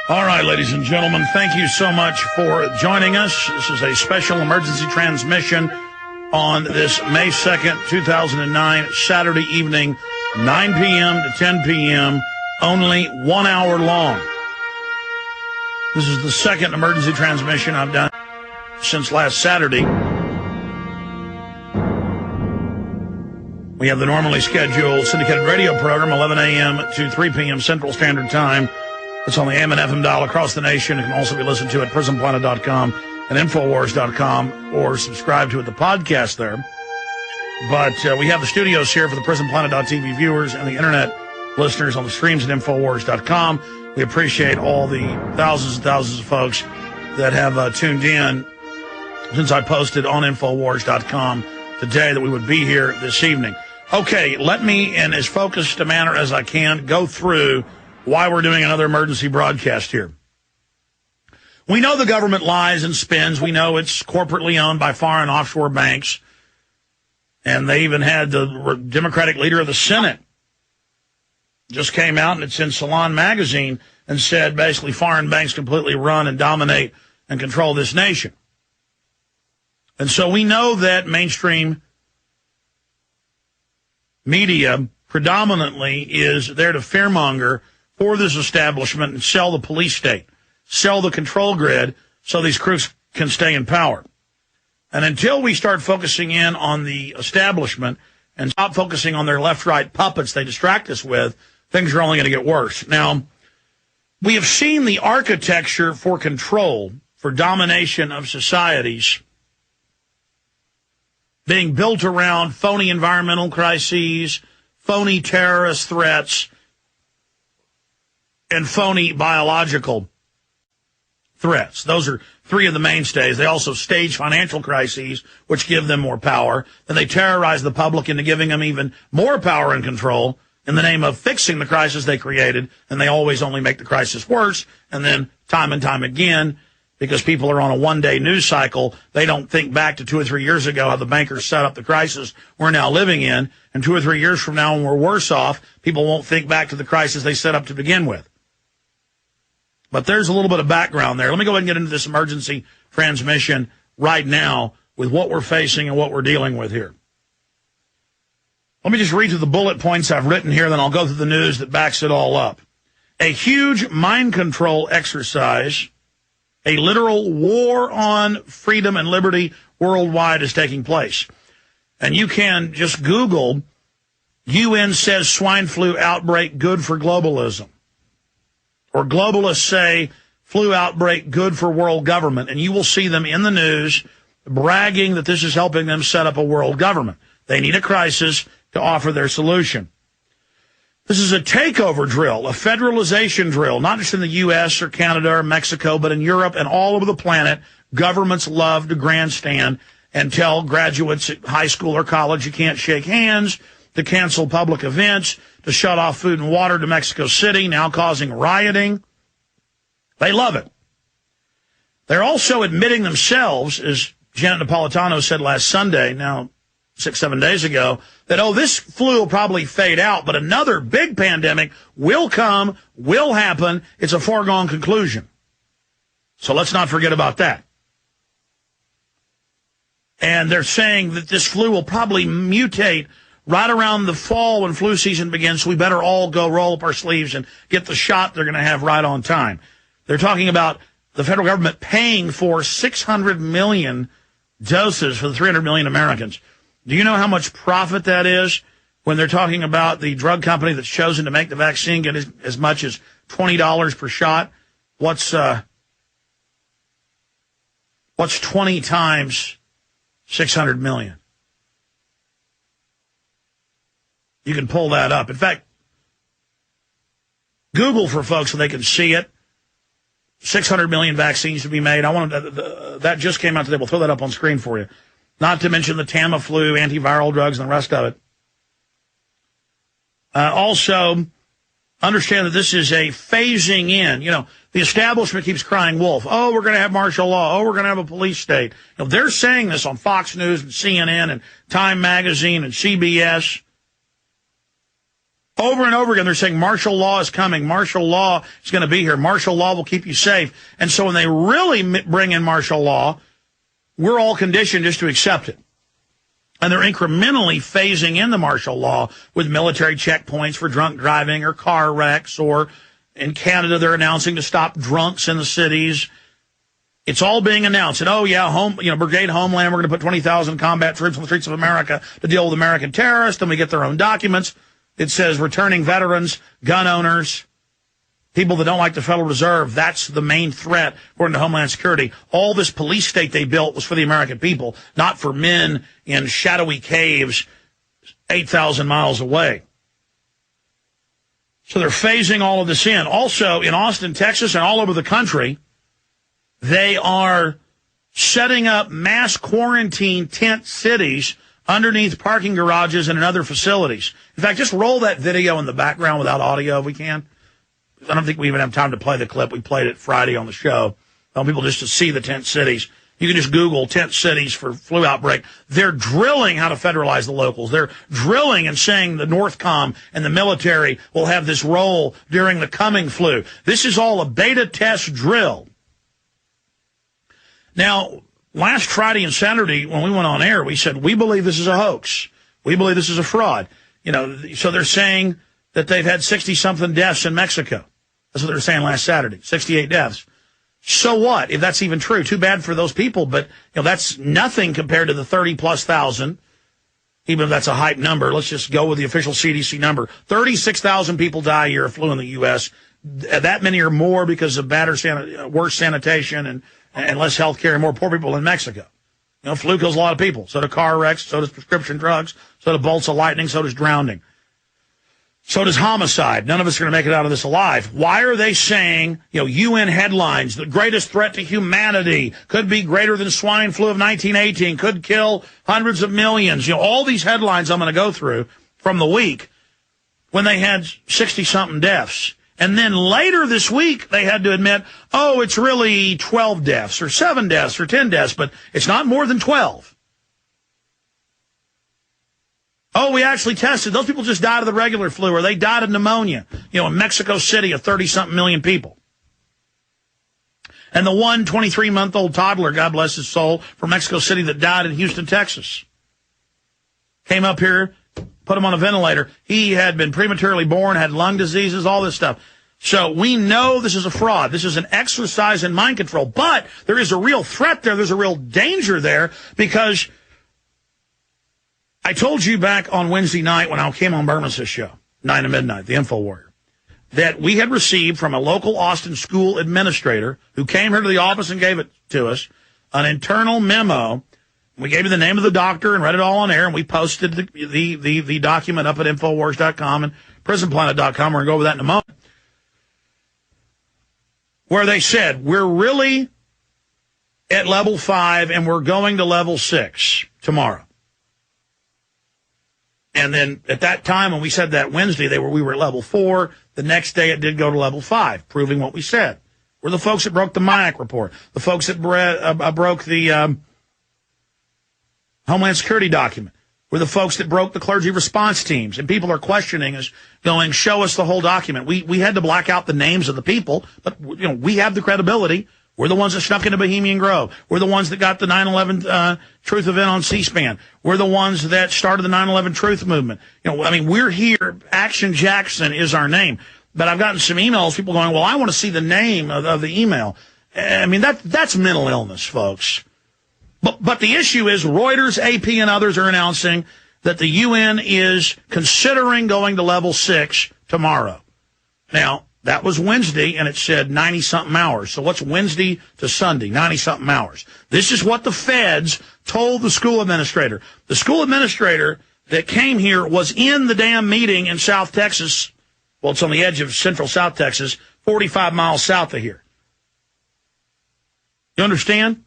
All right, ladies and gentlemen, thank you so much for joining us. This is a special emergency transmission on this May 2nd, 2009, Saturday evening, 9 p.m. to 10 p.m., only 1 hour long. This is the second emergency transmission I've done since last Saturday. We have the normally scheduled syndicated radio program, 11 a.m. to 3 p.m. Central Standard Time. It's on the AM and FM dial across the nation. It can also be listened to at prisonplanet.com and Infowars.com, or subscribe to it, the podcast there. But we have the studios here for the prisonplanet.tv viewers and the internet listeners on the streams at Infowars.com. We appreciate all the thousands and thousands of folks that have tuned in since I posted on Infowars.com today that we would be here this evening. Okay, let me, in as focused a manner as I can, go through why we're doing another emergency broadcast here. We know the government lies and spins. We know it's corporately owned by foreign offshore banks. And they even had the Democratic leader of the Senate just came out, and it's in Salon magazine, and said basically foreign banks completely run and dominate and control this nation. And so we know that mainstream media predominantly is there to fearmonger for this establishment and sell the police state, sell the control grid so these crooks can stay in power. And until we start focusing in on the establishment and stop focusing on their left-right puppets they distract us with, things are only going to get worse. Now, we have seen the architecture for control, for domination of societies, being built around phony environmental crises, phony terrorist threats, and phony biological threats. Those are three of the mainstays. They also stage financial crises, which give them more power. Then they terrorize the public into giving them even more power and control in the name of fixing the crisis they created, and they always only make the crisis worse. And then time and time again, because people are on a one-day news cycle, they don't think back to 2 or 3 years ago how the bankers set up the crisis we're now living in. And 2 or 3 years from now, when we're worse off, people won't think back to the crisis they set up to begin with. But there's a little bit of background there. Let me go ahead and get into this emergency transmission right now with what we're facing and what we're dealing with here. Let me just read through the bullet points I've written here, then I'll go through the news that backs it all up. A huge mind control exercise, a literal war on freedom and liberty worldwide is taking place. And you can just Google, UN says swine flu outbreak good for globalism. Or globalists say flu outbreak good for world government. And you will see them in the news bragging that this is helping them set up a world government. They need a crisis to offer their solution. This is a takeover drill, a federalization drill, not just in the U.S. or Canada or Mexico, but in Europe and all over the planet. Governments love to grandstand and tell graduates at high school or college you can't shake hands, to cancel public events, to shut off food and water to Mexico City, now causing rioting. They love it. They're also admitting themselves, as Janet Napolitano said last Sunday, now 6-7 days ago, that, this flu will probably fade out, but another big pandemic will come, will happen. It's a foregone conclusion. So let's not forget about that. And they're saying that this flu will probably mutate right around the fall when flu season begins, so we better all go roll up our sleeves and get the shot they're going to have right on time. They're talking about the federal government paying for 600 million doses for the 300 million Americans. Do you know how much profit that is when they're talking about the drug company that's chosen to make the vaccine get as much as $20 per shot? What's 20 times 600 million? You can pull that up. In fact, Google for folks so they can see it. 600 million vaccines to be made. I wanted that just came out today. We'll throw that up on screen for you. Not to mention the Tamiflu, antiviral drugs, and the rest of it. Also, understand that this is a phasing in. The establishment keeps crying wolf. Oh, we're going to have martial law. Oh, we're going to have a police state. They're saying this on Fox News and CNN and Time Magazine and CBS. Over and over again, they're saying martial law is coming. Martial law is going to be here. Martial law will keep you safe. And so when they really bring in martial law, we're all conditioned just to accept it. And they're incrementally phasing in the martial law with military checkpoints for drunk driving or car wrecks, or in Canada, they're announcing to stop drunks in the cities. It's all being announced. And, oh, yeah, Brigade Homeland, we're going to put 20,000 combat troops on the streets of America to deal with American terrorists, and we get their own documents. It says returning veterans, gun owners, people that don't like the Federal Reserve. That's the main threat, according to Homeland Security. All this police state they built was for the American people, not for men in shadowy caves 8,000 miles away. So they're phasing all of this in. Also, in Austin, Texas, and all over the country, they are setting up mass quarantine tent cities underneath parking garages and in other facilities. In fact, just roll that video in the background without audio if we can. I don't think we even have time to play the clip. We played it Friday on the show. I want people just to see the tent cities. You can just Google tent cities for flu outbreak. They're drilling how to federalize the locals. They're drilling and saying the Northcom and the military will have this role during the coming flu. This is all a beta test drill. Now, last Friday and Saturday, when we went on air, we said, we believe this is a hoax. We believe this is a fraud. So they're saying that they've had 60-something deaths in Mexico. That's what they were saying last Saturday, 68 deaths. So what, if that's even true? Too bad for those people, but that's nothing compared to the 30-plus thousand, even if that's a hype number. Let's just go with the official CDC number. 36,000 people die a year of flu in the U.S. That many or more because of worse sanitation and less health care and more poor people in Mexico. Flu kills a lot of people. So do car wrecks, so does prescription drugs, so do bolts of lightning, so does drowning. So does homicide. None of us are going to make it out of this alive. Why are they saying, UN headlines, the greatest threat to humanity, could be greater than swine flu of 1918, could kill hundreds of millions. All these headlines I'm going to go through from the week when they had 60-something deaths. And then later this week, they had to admit, oh, it's really 12 deaths or 7 deaths or 10 deaths, but it's not more than 12. Oh, we actually tested. Those people just died of the regular flu, or they died of pneumonia, in Mexico City of 30-something million people. And the one 23-month-old toddler, God bless his soul, from Mexico City that died in Houston, Texas, came up here, put him on a ventilator. He had been prematurely born, had lung diseases, all this stuff. So we know this is a fraud. This is an exercise in mind control. But there is a real threat there. There's a real danger there, because I told you back on Wednesday night when I came on Burmans' show, 9 to midnight, the Info Warrior, that we had received from a local Austin school administrator who came here to the office and gave it to us, an internal memo. We gave you the name of the doctor and read it all on air, and we posted the document up at Infowars.com and PrisonPlanet.com. We're going to go over that in a moment. Where they said, we're really at level 5 and we're going to level 6 tomorrow. And then at that time, when we said that Wednesday, we were at level 4. The next day, it did go to level 5, proving what we said. We're the folks that broke the MIAC report, the folks that broke the Homeland Security document. We're the folks that broke the clergy response teams. And people are questioning us, going, show us the whole document. We had to black out the names of the people, but we have the credibility. We're the ones that snuck into Bohemian Grove. We're the ones that got the 9/11 truth event on C-SPAN. We're the ones that started the 9/11 truth movement. We're here. Action Jackson is our name. But I've gotten some emails, people going, well, I want to see the name of the email. That's mental illness, folks. But the issue is Reuters, AP, and others are announcing that the UN is considering going to level 6 tomorrow. Now, that was Wednesday, and it said 90-something hours. So what's Wednesday to Sunday? 90-something hours. This is what the feds told the school administrator. The school administrator that came here was in the damn meeting in South Texas. Well, it's on the edge of central South Texas, 45 miles south of here. You understand?